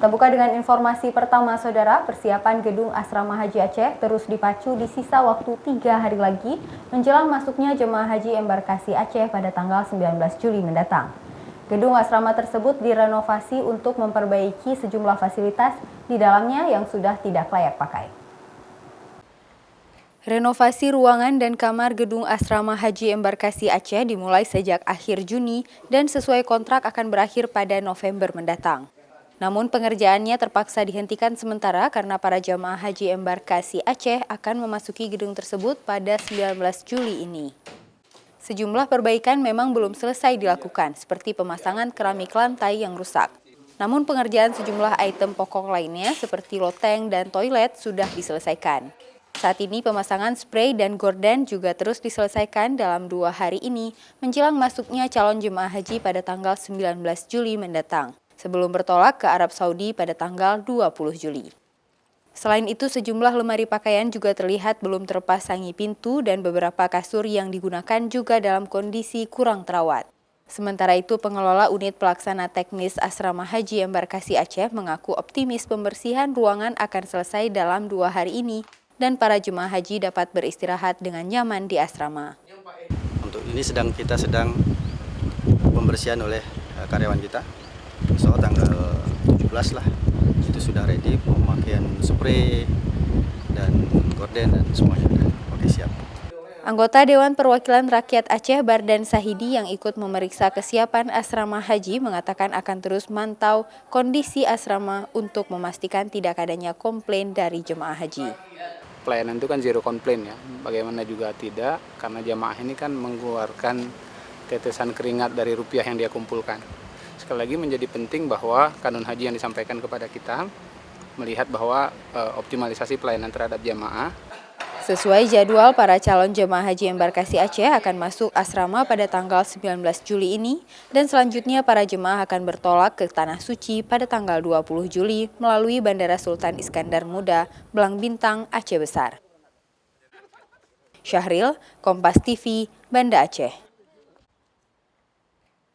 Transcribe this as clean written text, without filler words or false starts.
Kita buka dengan informasi pertama, Saudara. Persiapan Gedung Asrama Haji Aceh terus dipacu di sisa waktu 3 hari lagi menjelang masuknya jemaah haji embarkasi Aceh pada tanggal 19 Juli mendatang. Gedung asrama tersebut direnovasi untuk memperbaiki sejumlah fasilitas di dalamnya yang sudah tidak layak pakai. Renovasi ruangan dan kamar Gedung Asrama Haji Embarkasi Aceh dimulai sejak akhir Juni dan sesuai kontrak akan berakhir pada November mendatang. Namun pengerjaannya terpaksa dihentikan sementara karena para jamaah haji embarkasi Aceh akan memasuki gedung tersebut pada 19 Juli ini. Sejumlah perbaikan memang belum selesai dilakukan, seperti pemasangan keramik lantai yang rusak. Namun pengerjaan sejumlah item pokok lainnya seperti loteng dan toilet sudah diselesaikan. Saat ini pemasangan spray dan gorden juga terus diselesaikan dalam 2 hari ini menjelang masuknya calon jemaah haji pada tanggal 19 Juli mendatang, sebelum bertolak ke Arab Saudi pada tanggal 20 Juli. Selain itu, sejumlah lemari pakaian juga terlihat belum terpasangi pintu dan beberapa kasur yang digunakan juga dalam kondisi kurang terawat. Sementara itu, pengelola unit pelaksana teknis Asrama Haji Embarkasi Aceh mengaku optimis pembersihan ruangan akan selesai dalam 2 hari ini dan para jemaah haji dapat beristirahat dengan nyaman di asrama. Untuk ini kita sedang pembersihan oleh karyawan kita. Soal tanggal 17 lah, itu sudah ready, pemakaian spray dan gorden dan semuanya. Oke, siap. Anggota Dewan Perwakilan Rakyat Aceh Bardan Sahidi yang ikut memeriksa kesiapan asrama haji mengatakan akan terus mantau kondisi asrama untuk memastikan tidak adanya komplain dari jemaah haji. Pelayanan itu kan zero komplain ya, bagaimana juga tidak, karena jemaah ini kan mengeluarkan tetesan keringat dari rupiah yang dia kumpulkan. Sekali lagi menjadi penting bahwa kanun haji yang disampaikan kepada kita melihat bahwa optimalisasi pelayanan terhadap jemaah. Sesuai jadwal, para calon jemaah haji embarkasi Aceh akan masuk asrama pada tanggal 19 Juli ini dan selanjutnya para jemaah akan bertolak ke Tanah Suci pada tanggal 20 Juli melalui Bandara Sultan Iskandar Muda, Belang Bintang, Aceh Besar. Syahril, Kompas TV, Banda Aceh.